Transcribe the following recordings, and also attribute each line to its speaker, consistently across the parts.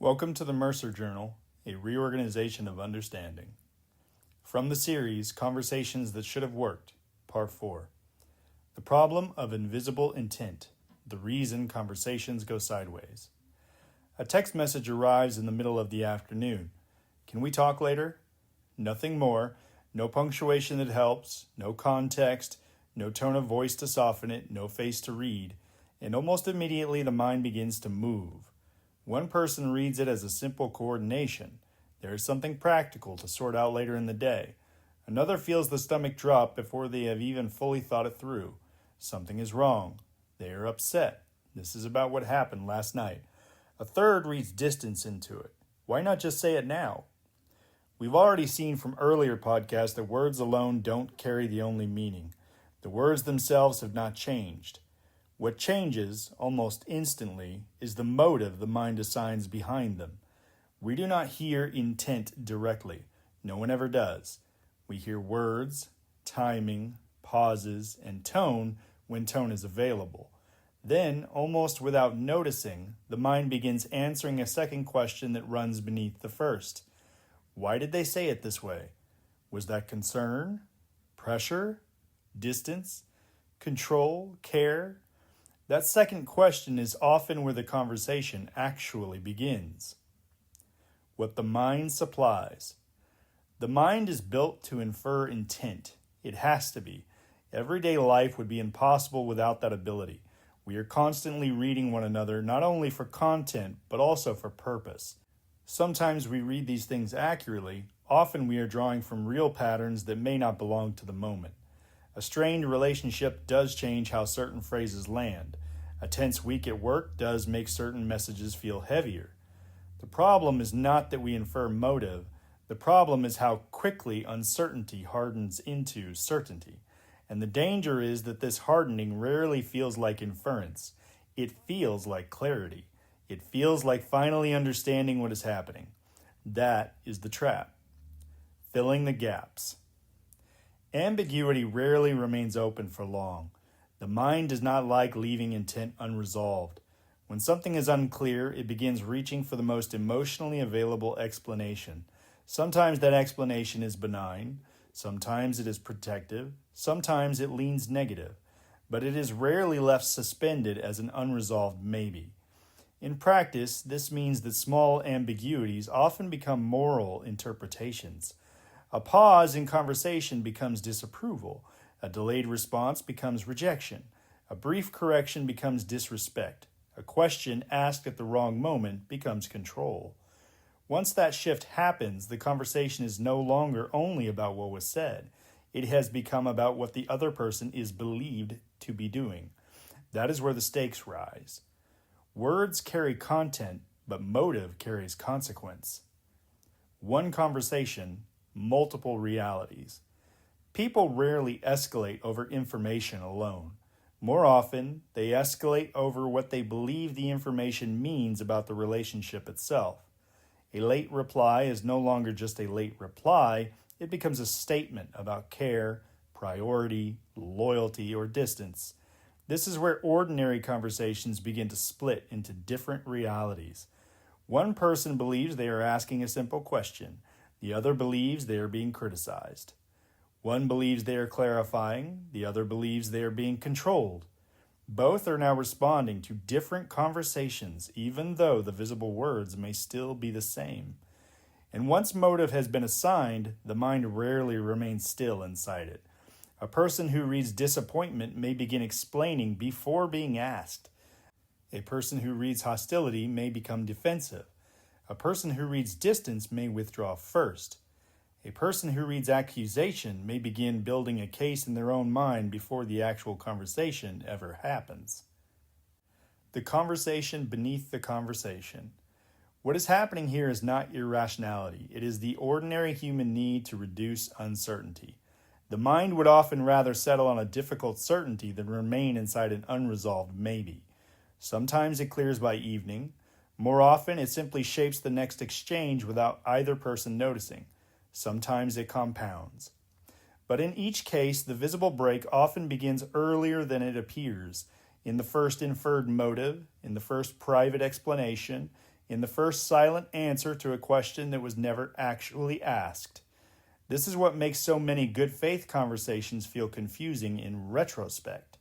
Speaker 1: Welcome to the Mercer Journal, a reorganization of understanding. From the series, Conversations That Should Have Worked, Part 4. The Problem of Invisible Intent, the Reason Conversations Go Sideways. A text message arrives in the middle of the afternoon. Can we talk later? Nothing more, no punctuation that helps, no context, no tone of voice to soften it, no face to read, and almost immediately the mind begins to move. One person reads it as a simple coordination. There is something practical to sort out later in the day. Another feels the stomach drop before they have even fully thought it through. Something is wrong. They are upset. This is about what happened last night. A third reads distance into it. Why not just say it now? We've already seen from earlier podcasts that words alone don't carry the only meaning. The words themselves have not changed. What changes, almost instantly, is the motive the mind assigns behind them. We do not hear intent directly. No one ever does. We hear words, timing, pauses, and tone when tone is available. Then, almost without noticing, the mind begins answering a second question that runs beneath the first. Why did they say it this way? Was that concern? Pressure? Distance? Control? Care? That second question is often where the conversation actually begins. What the mind supplies. The mind is built to infer intent. It has to be. Everyday life would be impossible without that ability. We are constantly reading one another, not only for content, but also for purpose. Sometimes we read these things accurately. Often we are drawing from real patterns that may not belong to the moment. A strained relationship does change how certain phrases land. A tense week at work does make certain messages feel heavier. The problem is not that we infer motive. The problem is how quickly uncertainty hardens into certainty. And the danger is that this hardening rarely feels like inference. It feels like clarity. It feels like finally understanding what is happening. That is the trap. Filling the gaps. Ambiguity rarely remains open for long. The mind does not like leaving intent unresolved. When something is unclear, it begins reaching for the most emotionally available explanation. Sometimes that explanation is benign, sometimes it is protective, sometimes it leans negative, but it is rarely left suspended as an unresolved maybe. In practice, this means that small ambiguities often become moral interpretations. A pause in conversation becomes disapproval. A delayed response becomes rejection. A brief correction becomes disrespect. A question asked at the wrong moment becomes control. Once that shift happens, the conversation is no longer only about what was said. It has become about what the other person is believed to be doing. That is where the stakes rise. Words carry content, but motive carries consequence. One conversation, multiple realities. People rarely escalate over information alone. More often, they escalate over what they believe the information means about the relationship itself. A late reply is no longer just a late reply, it becomes a statement about care, priority, loyalty, or distance. This is where ordinary conversations begin to split into different realities. One person believes they are asking a simple question. The other believes they are being criticized. One believes they are clarifying, the other believes they are being controlled. Both are now responding to different conversations, even though the visible words may still be the same. And once motive has been assigned, the mind rarely remains still inside it. A person who reads disappointment may begin explaining before being asked. A person who reads hostility may become defensive. A person who reads distance may withdraw first. A person who reads accusation may begin building a case in their own mind before the actual conversation ever happens. The conversation beneath the conversation. What is happening here is not irrationality. It is the ordinary human need to reduce uncertainty. The mind would often rather settle on a difficult certainty than remain inside an unresolved maybe. Sometimes it clears by evening. More often, it simply shapes the next exchange without either person noticing. Sometimes it compounds. But in each case, the visible break often begins earlier than it appears, in the first inferred motive, in the first private explanation, in the first silent answer to a question that was never actually asked. This is what makes so many good faith conversations feel confusing in retrospect.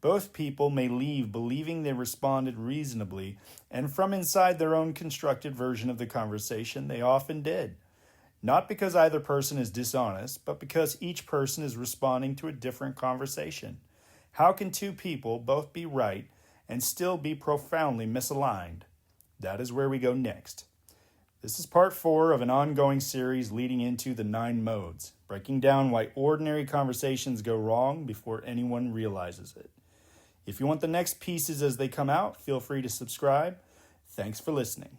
Speaker 1: Both people may leave believing they responded reasonably, and from inside their own constructed version of the conversation, they often did. Not because either person is dishonest, but because each person is responding to a different conversation. How can two people both be right and still be profoundly misaligned? That is where we go next. This is part 4 of an ongoing series leading into the 9 modes, breaking down why ordinary conversations go wrong before anyone realizes it. If you want the next pieces as they come out, feel free to subscribe. Thanks for listening.